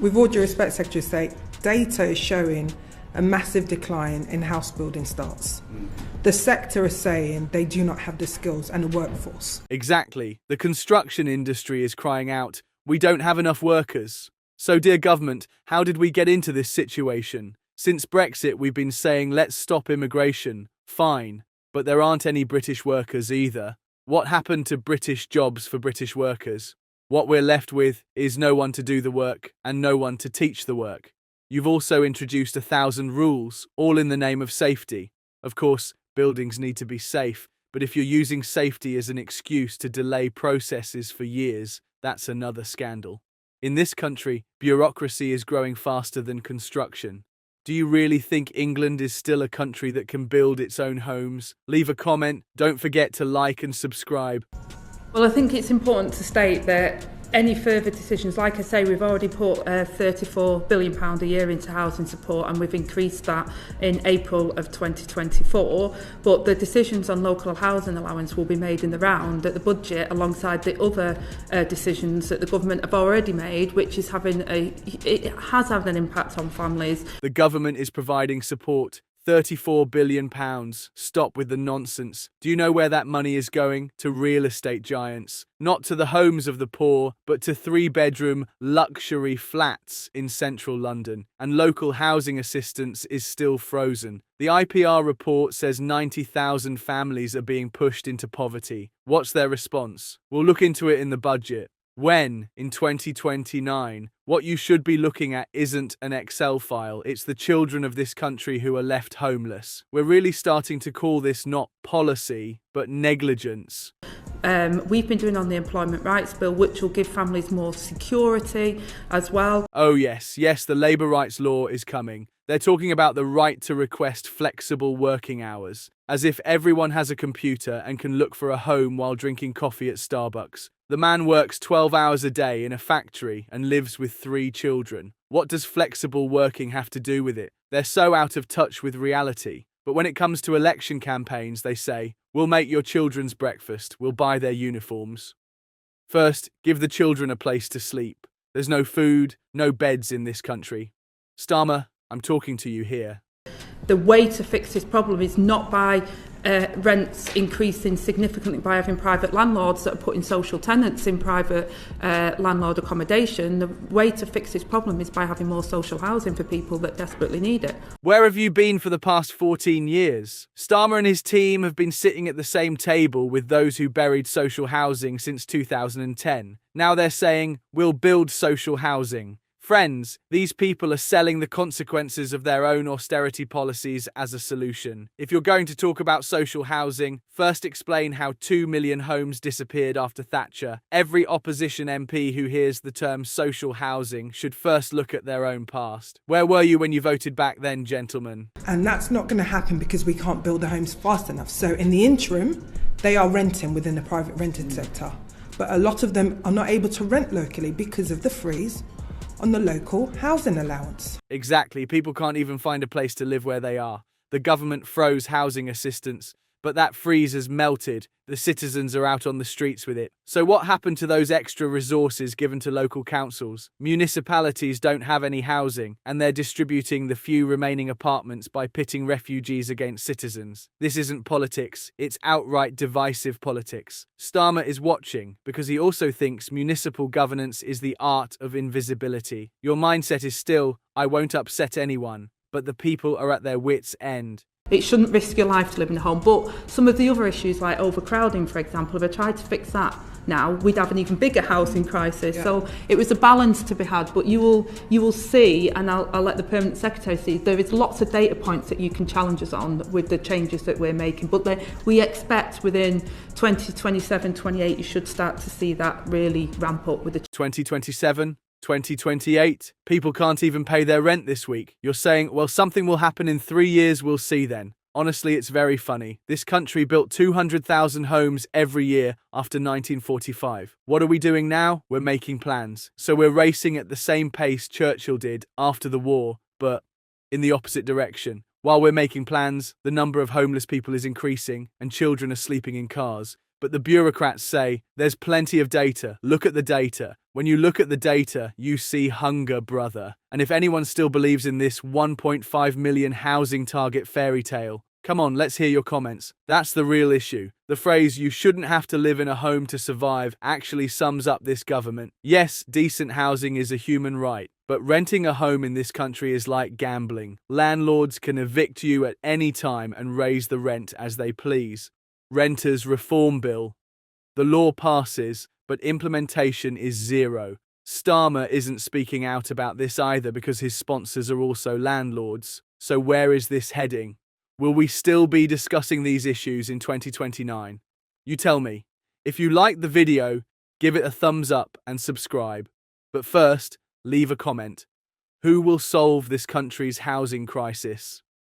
With all due respect, Secretary of State, data is showing a massive decline in house building starts. The sector is saying they do not have the skills and the workforce. Exactly. The construction industry is crying out, we don't have enough workers. So, dear government, how did we get into this situation? Since Brexit, we've been saying, let's stop immigration. Fine. But there aren't any British workers either. What happened to British jobs for British workers? What we're left with is no one to do the work and no one to teach the work. You've also introduced 1,000 rules, all in the name of safety. Of course, buildings need to be safe, but if you're using safety as an excuse to delay processes for years, that's another scandal. In this country, bureaucracy is growing faster than construction. Do you really think England is still a country that can build its own homes? Leave a comment, don't forget to like and subscribe. Well, I think it's important to state that any further decisions, like I say, we've already put £34 billion a year into housing support, and we've increased that in April of 2024. But the decisions on local housing allowance will be made in the round at the budget alongside the other decisions that the government have already made, which is it has had an impact on families. The government is providing support. £34 billion. Stop with the nonsense. Do you know where that money is going? To real estate giants. Not to the homes of the poor, but to 3-bedroom luxury flats in central London. And local housing assistance is still frozen. The IPR report says 90,000 families are being pushed into poverty. What's their response? We'll look into it in the budget. When, in 2029, what you should be looking at isn't an Excel file, it's the children of this country who are left homeless. We're really starting to call this not policy, but negligence. We've been doing on the Employment Rights Bill, which will give families more security as well. Oh yes, the Labour Rights Law is coming. They're talking about the right to request flexible working hours, as if everyone has a computer and can look for a home while drinking coffee at Starbucks. The man works 12 hours a day in a factory and lives with 3 children. What does flexible working have to do with it? They're so out of touch with reality. But when it comes to election campaigns, they say, we'll make your children's breakfast, we'll buy their uniforms. First, give the children a place to sleep. There's no food, no beds in this country. Starmer, I'm talking to you here. The way to fix this problem is not by rents increasing significantly by having private landlords that are putting social tenants in private landlord accommodation. The way to fix this problem is by having more social housing for people that desperately need it. Where have you been for the past 14 years? Starmer and his team have been sitting at the same table with those who buried social housing since 2010. Now they're saying, we'll build social housing. Friends, these people are selling the consequences of their own austerity policies as a solution. If you're going to talk about social housing, first explain how 2 million homes disappeared after Thatcher. Every opposition MP who hears the term social housing should first look at their own past. Where were you when you voted back then, gentlemen? And that's not going to happen because we can't build the homes fast enough. So in the interim, they are renting within the private rented sector. But a lot of them are not able to rent locally because of the freeze on the local housing allowance. Exactly, people can't even find a place to live where they are. The government froze housing assistance, but that freeze has melted. The citizens are out on the streets with it. So what happened to those extra resources given to local councils? Municipalities don't have any housing, and they're distributing the few remaining apartments by pitting refugees against citizens. This isn't politics, it's outright divisive politics. Starmer is watching because he also thinks municipal governance is the art of invisibility. Your mindset is still, I won't upset anyone, but the people are at their wits' end. It shouldn't risk your life to live in a home. But some of the other issues like overcrowding, for example, if I tried to fix that now, we'd have an even bigger housing crisis. Yeah. So it was a balance to be had. But you will see, and I'll let the Permanent Secretary see, there is lots of data points that you can challenge us on with the changes that we're making. But we expect within 2027-28 you should start to see that really ramp up with the 2027? 2028. People can't even pay their rent this week. You're saying, well, something will happen in 3 years, we'll see then. Honestly, it's very funny. This country built 200,000 homes every year after 1945. What are we doing now? We're making plans. So we're racing at the same pace Churchill did after the war, but in the opposite direction. While we're making plans, the number of homeless people is increasing and children are sleeping in cars. But the bureaucrats say, there's plenty of data. Look at the data. When you look at the data, you see hunger, brother. And if anyone still believes in this 1.5 million housing target fairy tale, come on, let's hear your comments. That's the real issue. The phrase, you shouldn't have to live in a home to survive, actually sums up this government. Yes, decent housing is a human right, but renting a home in this country is like gambling. Landlords can evict you at any time and raise the rent as they please. Renters Reform Bill. The law passes, but implementation is zero. Starmer isn't speaking out about this either because his sponsors are also landlords. So where is this heading? Will we still be discussing these issues in 2029? You tell me. If you liked the video, give it a thumbs up and subscribe. But first, leave a comment. Who will solve this country's housing crisis?